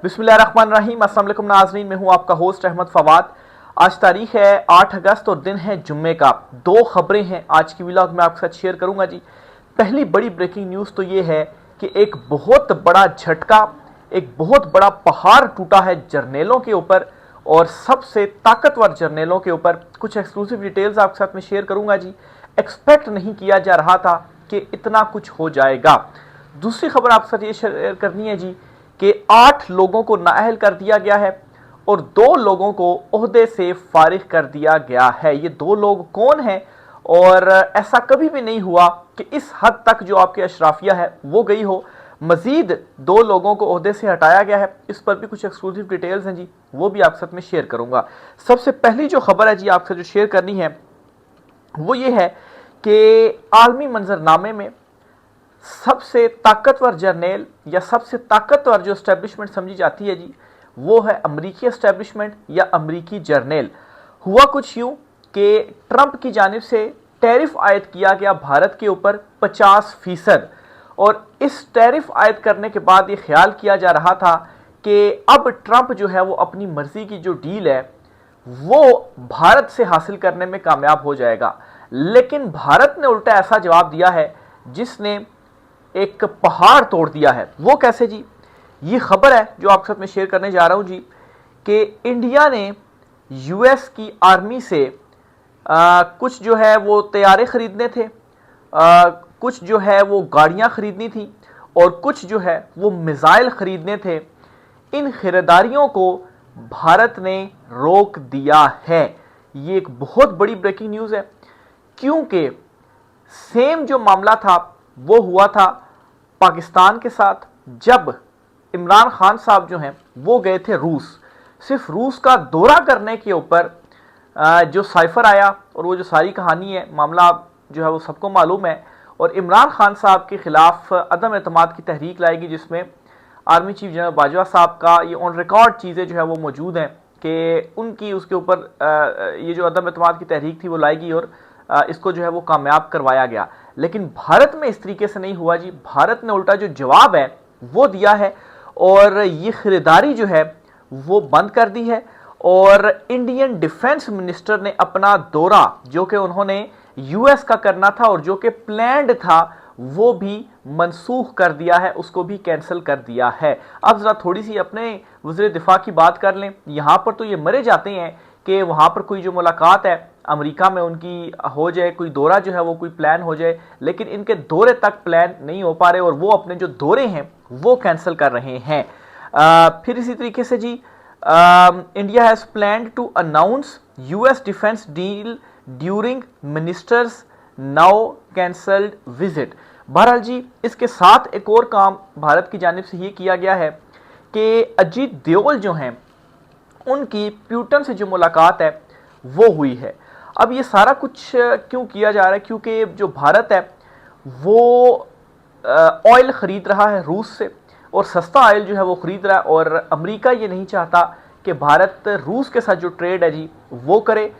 बिस्मिल्लाहिर्रहमानिर्रहीम। अस्सलाम वालेकुम नाज़रीन, मैं हूं आपका होस्ट अहमद फवाद। आज तारीख है 8 अगस्त और दिन है जुम्मे का। दो खबरें हैं आज की व्लॉग में आपके साथ शेयर करूंगा जी। पहली बड़ी ब्रेकिंग न्यूज़ तो ये है कि एक बहुत बड़ा झटका, एक बहुत बड़ा पहाड़ टूटा है जर्नेलों के ऊपर और सबसे ताकतवर जर्नेलों के ऊपर। कुछ एक्सक्लूसिव डिटेल्स आपके साथ में शेयर करूंगा जी। एक्सपेक्ट नहीं किया जा रहा था कि इतना कुछ हो जाएगा। दूसरी खबर आपके साथ ये शेयर करनी है जी कि 8 लोगों को नाअहल कर दिया गया है और 2 लोगों को ओहदे से फारिग कर दिया गया है। ये 2 लोग कौन हैं? और ऐसा कभी भी नहीं हुआ कि इस हद तक जो आपकी अशराफिया है वो गई हो। मजीद 2 लोगों को ओहदे से हटाया गया है। इस पर भी कुछ एक्सक्लूसिव डिटेल्स हैं जी, वो भी आपके साथ में शेयर करूंगा। सबसे पहली जो खबर है जी आपसे जो शेयर करनी है वो ये है कि आलमी मंजरनामे में सबसे ताकतवर जर्नेल या सबसे ताकतवर जो एस्टेब्लिशमेंट समझी जाती है जी वो है अमरीकी एस्टेब्लिशमेंट या अमरीकी जर्नेल। हुआ कुछ यूं कि ट्रंप की जानिब से टैरिफ आयद किया गया भारत के ऊपर 50%। और इस टैरिफ आयद करने के बाद ये ख्याल किया जा रहा था कि अब ट्रंप जो है वो अपनी मर्जी की जो डील है वो भारत से हासिल करने में कामयाब हो जाएगा। लेकिन भारत ने उल्टा ऐसा जवाब दिया है जिसने एक पहाड़ तोड़ दिया है। वो कैसे जी? ये खबर है जो आपके साथ में शेयर करने जा रहा हूं जी कि इंडिया ने यूएस की आर्मी से कुछ जो है वो तैयारे खरीदने थे, कुछ जो है वो गाड़ियां खरीदनी थी और कुछ जो है वो मिसाइल खरीदने थे। इन खरीदारियों को भारत ने रोक दिया है। ये एक बहुत बड़ी ब्रेकिंग न्यूज़ है क्योंकि सेम जो मामला था वो हुआ था पाकिस्तान के साथ जब इमरान खान साहब जो हैं वो गए थे रूस। सिर्फ रूस का दौरा करने के ऊपर जो साइफर आया और वो जो सारी कहानी है, मामला जो है वो सबको मालूम है। और इमरान खान साहब के खिलाफ अदम एतमाद की तहरीक लाएगी जिसमें आर्मी चीफ जनरल बाजवा साहब का ये ऑन रिकॉर्ड चीज़ें जो है वो मौजूद हैं कि उनकी उसके ऊपर ये जो अदम एतमाद की तहरीक थी वो लाएगी और इसको जो है वो कामयाब करवाया गया। लेकिन भारत में इस तरीके से नहीं हुआ जी। भारत ने उल्टा जो जवाब है वो दिया है और ये खरीदारी जो है वो बंद कर दी है। और इंडियन डिफेंस मिनिस्टर ने अपना दौरा जो कि उन्होंने यूएस का करना था और जो कि प्लान्ड था वो भी मनसूख कर दिया है, उसको भी कैंसिल कर दिया है। अब जरा थोड़ी सी अपने वज़ीर दिफा की बात कर लें। यहां पर तो ये मरे जाते हैं कि वहां पर कोई जो मुलाकात है अमेरिका में उनकी हो जाए, कोई दौरा जो है वो कोई प्लान हो जाए, लेकिन इनके दौरे तक प्लान नहीं हो पा रहे और वो अपने जो दौरे हैं वो कैंसिल कर रहे हैं। फिर इसी तरीके से जी India has planned to announce US defence deal during ministers now cancelled visit. बहरहाल जी इसके साथ एक और काम भारत की जानिब से ये किया गया है कि अजीत देओल जो हैं उनकी प्यूटन से जो मुलाकात है वो हुई है। अब ये सारा कुछ क्यों किया जा रहा है? क्योंकि जो भारत है वो ऑयल ख़रीद रहा है रूस से और सस्ता ऑयल जो है वो ख़रीद रहा है और अमेरिका ये नहीं चाहता कि भारत रूस के साथ जो ट्रेड है जी वो करे।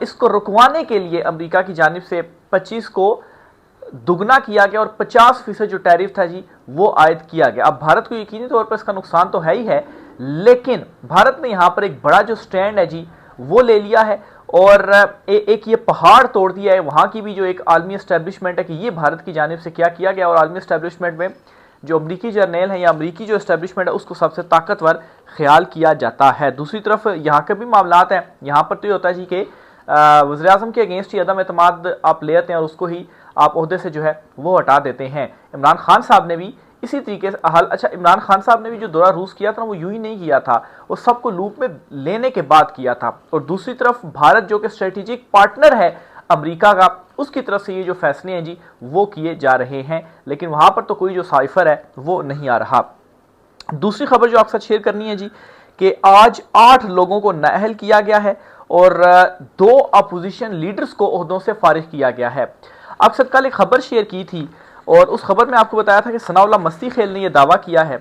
इसको रुकवाने के लिए अमेरिका की जानिब से 25 को दुगना किया गया और 50% जो टैरिफ था जी वो आयद किया गया। अब भारत को यकीनी तौर पर इसका नुकसान तो है ही है, लेकिन भारत ने यहाँ पर एक बड़ा जो स्टैंड है जी वो ले लिया है और एक ये पहाड़ तोड़ दिया है। वहाँ की भी जो एक आलमी एस्टेब्लिशमेंट है कि ये भारत की जानिब से क्या किया गया और आलमी एस्टेब्लिशमेंट में जो अमरीकी जर्नेल है या अमरीकी जो एस्टेब्लिशमेंट है उसको सबसे ताकतवर ख्याल किया जाता है। दूसरी तरफ यहाँ के भी मामलात हैं। यहाँ पर तो ये होता है जी कि वज़ीर आज़म के अगेंस्ट ही अदम एतमाद आप ले आते हैं और उसको ही आप ओहदे से जो है वो हटा देते हैं। इमरान खान साहब ने भी इसी तरीके से अच्छा इमरान खान साहब ने भी जो दौरा रूस किया था वो यूं ही नहीं किया था, वो सबको लूप में लेने के बाद किया था। और दूसरी तरफ भारत जो कि स्ट्रेटेजिक पार्टनर है अमेरिका का, उसकी तरफ से ये जो फैसले हैं जी वो किए जा रहे हैं, लेकिन वहां पर तो कोई जो साइफर है वो नहीं आ रहा। दूसरी खबर जो आपके साथ शेयर करनी है जी कि आज 8 लोगों को नाअहल किया गया है और 2 अपोजिशन लीडर्स को ओहदों से फारिग किया गया है। आपके साथ कल एक खबर शेयर की थी और उस खबर में आपको बताया था कि सनाउल्लाह मस्ती खेल ने यह दावा किया है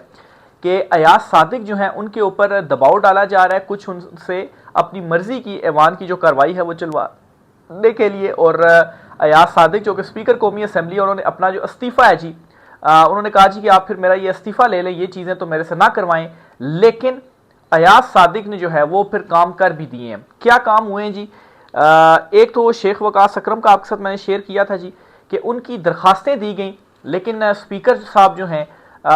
कि अयाज सादिक जो हैं उनके ऊपर दबाव डाला जा रहा है कुछ उनसे अपनी मर्जी की ऐवान की जो कार्रवाई है वो चलवाने के लिए। और अयाज सादिक जो कि स्पीकर कौमी असम्बली, उन्होंने अपना जो इस्तीफ़ा है जी उन्होंने कहा जी कि आप फिर मेरा ये इस्तीफ़ा ले लें, ये चीज़ें तो मेरे से ना करवाएं। लेकिन अयाज सादिक ने जो है वो फिर काम कर भी दिए हैं। क्या काम हुए हैं जी? एक तो शेख वकास अकरम का आपके साथ मैंने शेयर किया था जी कि उनकी दरखास्तें दी गई, लेकिन स्पीकर साहब जो हैं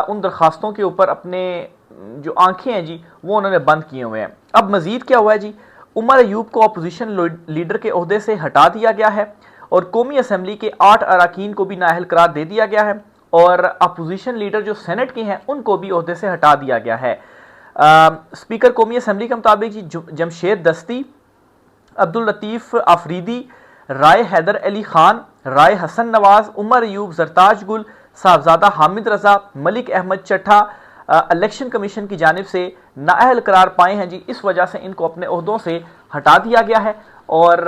उन दरखास्तों के ऊपर अपने जो आंखें हैं जी वो उन्होंने बंद किए हुए हैं। अब मजीद क्या हुआ है जी? उमर अयूब को अपोजिशन लीडर के ओहदे से हटा दिया गया है और कौमी असम्बली के 8 अरकान को भी नाअहल करार दे दिया गया है और अपोजिशन लीडर जो सेनेट के हैं उनको भी ओहदे से हटा दिया गया है। स्पीकर कौमी असम्बली के मुताबिक जी जमशेद दस्ती, अब्दुल लतीफ़ आफरीदी, राय हैदर अली खान, राय हसन नवाज, उमर अयूब, जरताज गुल, साहबजादा हामिद रजा, मलिक अहमद चट्ठा इलेक्शन कमीशन की जानिब से नाअहल करार पाए हैं जी। इस वजह से इनको अपने ओहदों से हटा दिया गया है और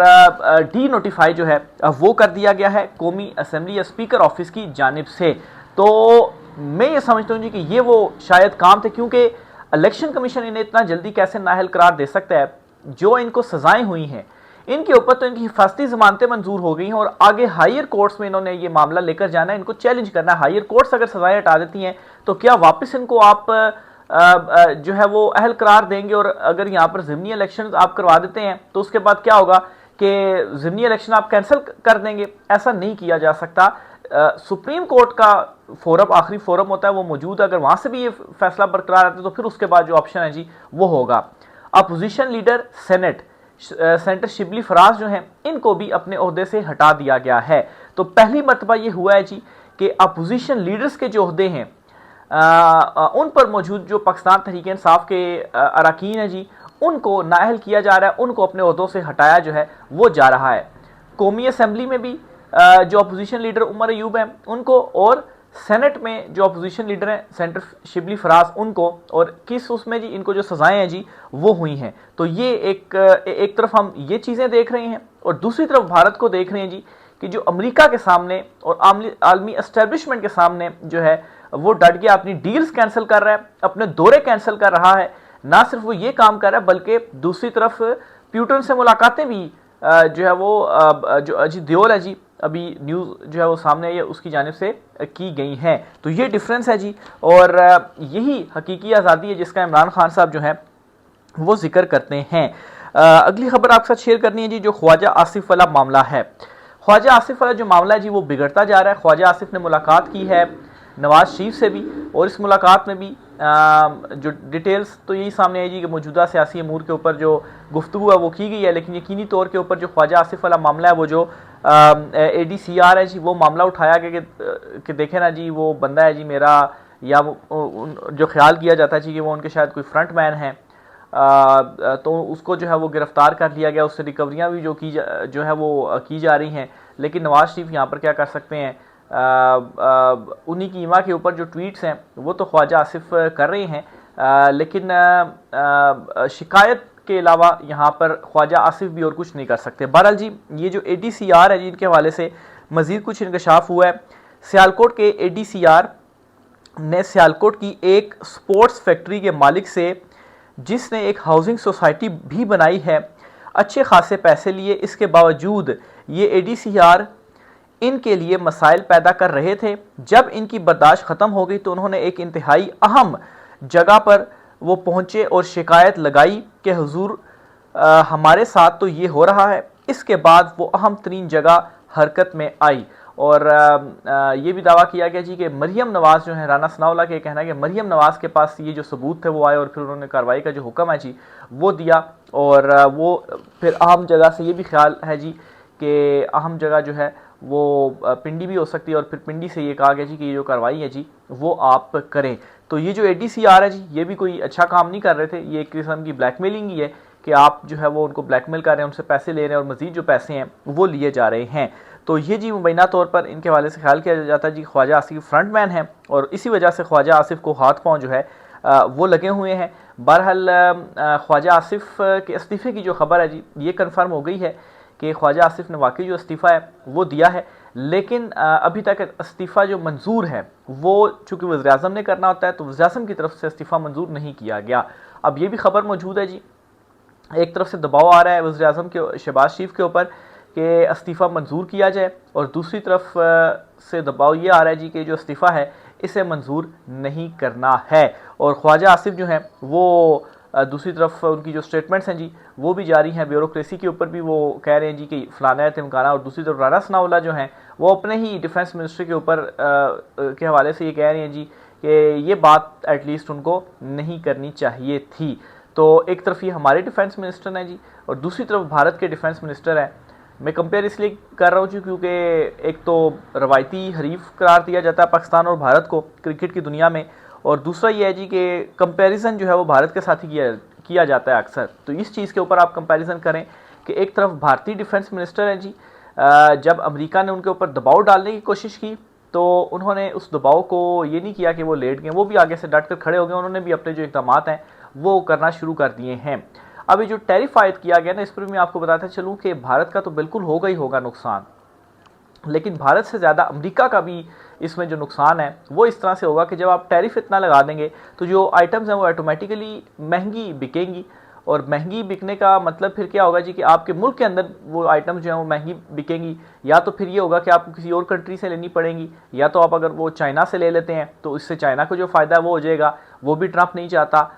डी नोटिफाई जो है वो कर दिया गया है कौमी असम्बली या स्पीकर ऑफिस की जानिब से। तो मैं ये समझता हूँ जी कि ये वो शायद काम थे, क्योंकि इलेक्शन कमीशन इन्हें इतना जल्दी कैसे नाअहल करार दे सकता है? जो इनको सजाएं हुई हैं इनके ऊपर तो इनकी हिफाजती जमानतें मंजूर हो गई हैं और आगे हायर कोर्ट्स में इन्होंने ये मामला लेकर जाना है, इनको चैलेंज करना है। हायर कोर्ट्स अगर सजाएं हटा देती हैं तो क्या वापस इनको आप जो है वो अहल करार देंगे? और अगर यहाँ पर ज़िमनी इलेक्शन आप करवा देते हैं तो उसके बाद क्या होगा कि ज़िमनी इलेक्शन आप कैंसिल कर देंगे? ऐसा नहीं किया जा सकता। सुप्रीम कोर्ट का फोरम आखिरी फोरम होता है वो मौजूद है, अगर वहाँ से भी ये फैसला बरकरार आता है तो फिर उसके बाद जो ऑप्शन है जी वो होगा। Opposition leader senator Shibli Faraz जो हैं इनको भी अपने ओहदे से हटा दिया गया है। तो पहली मरतबा ये हुआ है जी कि अपोजिशन लीडर्स के जो ओहदे हैं उन पर मौजूद जो पाकिस्तान तहरीक-ए-इंसाफ के अरकान हैं जी उनको नाअहल किया जा रहा है, उनको अपने ओहदों से हटाया जो है वो जा रहा है। कौमी असम्बली में भी जो अपोजिशन लीडर उमर अयूब हैं उनको और सेनेट में जो अपोजिशन लीडर हैं सेनेटर शिबली फराज उनको, और किस उसमें जी इनको जो सजाएं हैं जी वो हुई हैं। तो ये एक तरफ हम ये चीज़ें देख रहे हैं और दूसरी तरफ भारत को देख रहे हैं जी कि जो अमेरिका के सामने और आलमी एस्टेब्लिशमेंट के सामने जो है वो डट गया, अपनी डील्स कैंसिल कर रहा है, अपने दौरे कैंसिल कर रहा है। ना सिर्फ वो ये काम कर रहा है बल्कि दूसरी तरफ प्यूटन से मुलाकातें भी जो है वो जो अजीत दियोल है जी अभी न्यूज़ जो है वो सामने आई है उसकी जानिब से की गई हैं। तो ये डिफरेंस है जी और यही हकीकी आज़ादी है जिसका इमरान खान साहब जो है वो जिक्र करते हैं। अगली खबर आपके साथ शेयर करनी है जी जो ख्वाजा आसिफ वाला मामला है। ख्वाजा आसिफ वाला जो मामला है जी वो बिगड़ता जा रहा है। ख्वाजा आसिफ ने मुलाकात की है नवाज शरीफ से भी और इस मुलाकात में भी जो डिटेल्स तो यही सामने आई जी कि मौजूदा सियासी अमूर के ऊपर जो गुफ्तगू है वो की गई है, लेकिन यकीनी तौर के ऊपर जो ख्वाजा आसिफ वाला मामला है वो जो ADCR है जी वो मामला उठाया गया कि देखें ना जी वो बंदा है जी मेरा, या जो ख्याल किया जाता है जी कि वो उनके शायद कोई फ्रंट मैन है, तो उसको जो है वो गिरफ्तार कर लिया गया, उससे रिकवरियाँ भी जो है वो की जा रही हैं। लेकिन नवाज शरीफ यहाँ पर क्या कर सकते हैं? उन्हीं की ईमा के ऊपर जो ट्वीट्स हैं वो तो ख्वाजा आसिफ कर रहे हैं, लेकिन शिकायत के अलावा यहाँ पर ख्वाजा आसिफ भी और कुछ नहीं कर सकते। बहरहाल जी ये जो ADCR है जी इनके हवाले से मज़ीद कुछ इंकशाफ हुआ है। सियालकोट के ADCR ने सियालकोट की एक स्पोर्ट्स फैक्ट्री के मालिक से, जिसने एक हाउसिंग सोसाइटी भी बनाई है, अच्छे खासे पैसे लिए। इसके बावजूद ये ADCR इनके लिए मसाइल पैदा कर रहे थे। जब इनकी बर्दाश्त ख़त्म हो गई तो उन्होंने एक इंतहाई अहम जगह पर वो पहुँचे और शिकायत लगाई कि हुजूर हमारे साथ तो ये हो रहा है। इसके बाद वो अहम तरीन जगह हरकत में आई और ये भी दावा किया गया जी कि मरियम नवाज़ जो है, राना सनाउल्लाह के कहना है कि मरियम नवाज़ के पास ये जो सबूत थे वो आए और फिर उन्होंने कार्रवाई का जो हुक्म है जी वो दिया। और वो फिर अहम जगह से ये भी ख्याल है जी कि अहम जगह जो है वो पिंडी भी हो सकती है और फिर पिंडी से ये कहा गया जी कि ये जो कार्रवाई है जी वो आप करें। तो ये जो ADCR है जी ये भी कोई अच्छा काम नहीं कर रहे थे, ये एक किस्म की ब्लैकमेलिंग ही है कि आप जो है वो उनको ब्लैकमेल कर रहे हैं, उनसे पैसे ले रहे हैं और मज़ीद जो पैसे हैं वो लिए जा रहे हैं। तो ये जी मुबैना तौर पर इनके हवाले से ख्याल किया जाता है जी ख्वाजा आसिफ फ्रंट मैन है और इसी वजह से ख्वाजा आसिफ को हाथ पाँव जो है वो लगे हुए हैं। बहरहाल ख्वाजा आसिफ के इस्तीफ़े की जो खबर है जी ये कन्फर्म हो गई है कि ख्वाजा आसिफ ने वाकई जो इस्तीफ़ा है वो दिया है, लेकिन अभी तक इस्तीफ़ा जो मंजूर है वो चूँकि वज़ीर-ए-आज़म ने करना होता है तो वज़ीर-ए-आज़म की तरफ से इस्तीफ़ा मंजूर नहीं किया गया। अब ये भी खबर मौजूद है जी, एक तरफ से दबाव आ रहा है वज़ीर-ए-आज़म के शहबाज शरीफ के ऊपर कि इस्तीफ़ा मंजूर किया जाए और दूसरी तरफ से दबाव ये आ रहा है जी कि जो इस्तीफ़ा है इसे मंजूर नहीं करना है। और ख्वाजा आसिफ जो हैं वो दूसरी तरफ उनकी जो स्टेटमेंट्स हैं जी वो भी जारी हैं, ब्यूरोक्रेसी के ऊपर भी वो कह रहे हैं जी कि फलाना है तिमकाना। और दूसरी तरफ राना सनाउल्लाह जो हैं वो अपने ही डिफेंस मिनिस्ट्री के ऊपर के हवाले से ये कह रहे हैं जी कि ये बात एटलीस्ट उनको नहीं करनी चाहिए थी। तो एक तरफ ये हमारे डिफेंस मिनिस्टर हैं जी और दूसरी तरफ भारत के डिफेंस मिनिस्टर हैं। मैं कंपेयर इसलिए कर रहा हूँ जी क्योंकि एक तो रवायती हरीफ करार दिया जाता है पाकिस्तान और भारत को क्रिकेट की दुनिया में, और दूसरा ये है जी कि कंपैरिजन जो है वो भारत के साथ ही किया जाता है अक्सर। तो इस चीज़ के ऊपर आप कंपैरिजन करें कि एक तरफ भारतीय डिफेंस मिनिस्टर हैं जी, जब अमेरिका ने उनके ऊपर दबाव डालने की कोशिश की तो उन्होंने उस दबाव को ये नहीं किया कि वो लेट गए, वो भी आगे से डट कर खड़े हो गए। उन्होंने भी अपने जो इक़दाम हैं वो करना शुरू कर दिए हैं। अभी जो टैरिफ आयद किया गया ना, इस पर मैं आपको बताता चलूँ कि भारत का तो बिल्कुल होगा ही होगा नुकसान, लेकिन भारत से ज़्यादा अमेरिका का भी इसमें जो नुकसान है वो इस तरह से होगा कि जब आप टैरिफ इतना लगा देंगे तो जो आइटम्स हैं वो ऑटोमेटिकली महंगी बिकेंगी। और महंगी बिकने का मतलब फिर क्या होगा जी कि आपके मुल्क के अंदर वो आइटम्स जो हैं वो महंगी बिकेंगी, या तो फिर ये होगा कि आपको किसी और कंट्री से लेनी पड़ेंगी, या तो आप अगर वो चाइना से ले लेते हैं तो इससे चाइना को जो फ़ायदा है वो हो जाएगा, वो भी ट्रंप नहीं चाहता।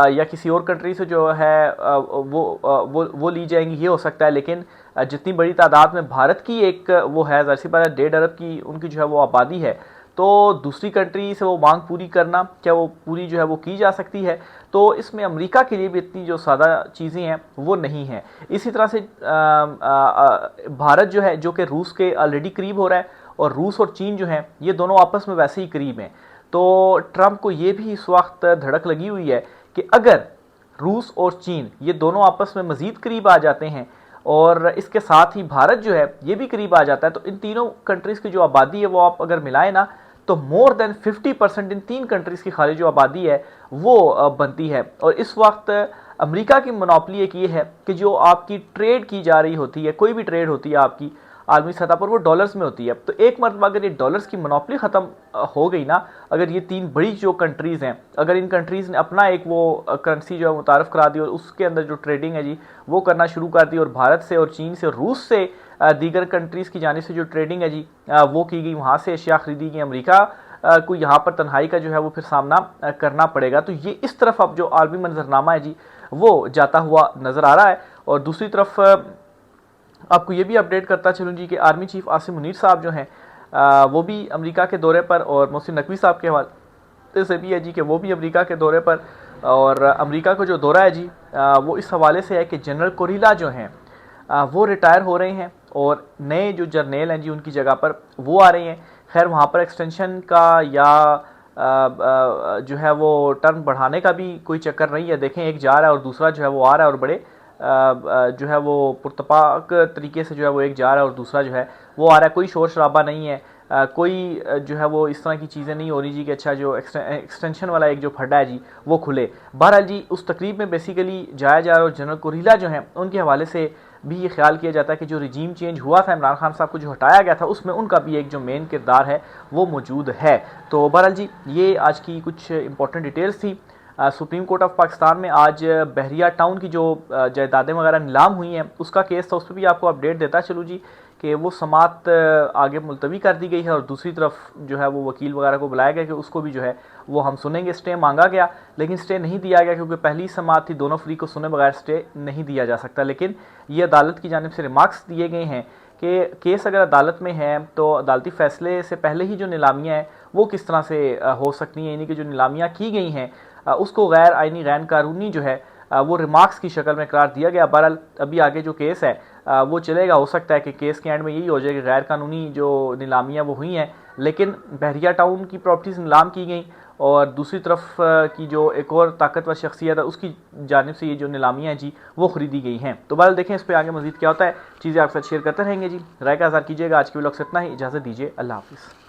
या किसी और कंट्री से जो है वो ली जाएंगी, ये हो सकता है। लेकिन जितनी बड़ी तादाद में भारत की एक वो है, ज़ाहिर सी बात है 1.5 अरब की उनकी जो है वो आबादी है, तो दूसरी कंट्री से वो मांग पूरी करना क्या वो पूरी जो है वो की जा सकती है? तो इसमें अमेरिका के लिए भी इतनी जो सादा चीज़ें हैं वो नहीं हैं। इसी तरह से भारत जो है जो कि रूस के ऑलरेडी करीब हो रहा है, और रूस और चीन जो हैं ये दोनों आपस में वैसे ही करीब हैं। तो ट्रंप को ये भी इस वक्त धड़क लगी हुई है कि अगर रूस और चीन ये दोनों आपस में मज़ीद करीब आ जाते हैं और इसके साथ ही भारत जो है ये भी करीब आ जाता है, तो इन तीनों कंट्रीज़ की जो आबादी है वो आप अगर मिलाएं ना तो मोर देन 50% इन तीन कंट्रीज़ की खाली जो आबादी है वो बनती है। और इस वक्त अमेरिका की मोनोपोली एक ये है कि जो आपकी ट्रेड की जा रही होती है, कोई भी ट्रेड होती है आपकी आलमी सतह पर, वो डॉलर्स में होती है। तो एक मरतबा अगर ये डॉलर्स की मोनोपोली ख़त्म हो गई ना, अगर ये तीन बड़ी जो कंट्रीज़ हैं, अगर इन कंट्रीज़ ने अपना एक वो करेंसी जो है मुतारफ़ करा दी और उसके अंदर जो ट्रेडिंग है जी वो करना शुरू कर दी, और भारत से और चीन से और रूस से दीगर कंट्रीज़ की जानिब से जो ट्रेडिंग है जी वो की गई, वहाँ से अशिया खरीदी गई, अमेरिका को यहाँ पर तन्हाई का जो है वो फिर सामना करना पड़ेगा। तो ये इस तरफ अब जो आलमी मंजरनामा है जी वो जाता हुआ नज़र आ रहा है। और दूसरी तरफ आपको ये भी अपडेट करता चलूँ जी कि आर्मी चीफ आसिम मुनीर साहब जो हैं वो भी अमेरिका के दौरे पर, और मोहसिन नकवी साहब के हवाले से भी है जी कि वो भी अमेरिका के दौरे पर। और अमेरिका का जो दौरा है जी वो इस हवाले से है कि जनरल कोरिला जो हैं वो रिटायर हो रहे हैं और नए जो जर्नेल हैं जी उनकी जगह पर वो आ रहे हैं। खैर वहाँ पर एक्सटेंशन का या जो है वो टर्म बढ़ाने का भी कोई चक्कर नहीं है। देखें, एक जा रहा है और दूसरा जो है वो आ रहा है, और बड़े जो है वो पुरतपाक तरीके से जो है वो एक जा रहा है और दूसरा जो है वो आ रहा है। कोई शोर शराबा नहीं है, कोई जो है वो इस तरह की चीज़ें नहीं हो रही जी कि अच्छा जो एक्सटेंशन वाला एक जो फड्डा है जी वो खुले। बहरहाल जी उस तकरीब में बेसिकली जाया जा रहा है, और जनरल कोरिला जो हैं उनके हवाले से भी ये ख्याल किया जाता है कि जो रिजीम चेंज हुआ था इमरान खान साहब को जो हटाया गया था उसमें उनका भी एक जो मेन किरदार है वो मौजूद है। तो बहरहाल जी ये आज की कुछ इंपॉर्टेंट डिटेल्स थी। सुप्रीम कोर्ट ऑफ पाकिस्तान में आज बहरिया टाउन की जो जायदादें वगैरह नीलाम हुई हैं उसका केस था, उस पर भी आपको अपडेट देता चलूँ जी कि वो समात आगे मुलतवी कर दी गई है, और दूसरी तरफ जो है वो वकील वगैरह को बुलाया गया कि उसको भी जो है वो हम सुनेंगे। स्टे मांगा गया लेकिन स्टे नहीं दिया गया क्योंकि पहली समात थी, दोनों फ्री को सुने बगैर स्टे नहीं दिया जा सकता। लेकिन ये अदालत की जानिब से रिमार्क्स दिए गए हैं कि केस अगर अदालत में है तो अदालती फ़ैसले से पहले ही जो नीलामियाँ हैं वो किस तरह से हो सकती हैं, यानी कि जो नीलामियाँ की गई हैं उसको गैर आइनी गैर कानूनी जो है वो रिमार्क्स की शक्ल में करार दिया गया। बहरहाल अभी आगे जो केस है वो चलेगा, हो सकता है कि केस के एंड में यही हो जाए कि गैर कानूनी जो नीलामियाँ वो हुई हैं लेकिन बहरिया टाउन की प्रॉपर्टीज़ नीलाम की गई, और दूसरी तरफ की जो एक और ताकतवर शख्सियत है उसकी जानिब से ये जो नीलामियाँ हैं जी वो खरीदी गई हैं। तो बहरहाल देखें इस पर आगे मज़ीद क्या होता है, चीज़ें आपके साथ शेयर करते रहेंगे जी। राय का इज़हार कीजिएगा। आज के व्लॉग से इतना ही, इजाज़त दीजिए, अल्लाह हाफ़िज़।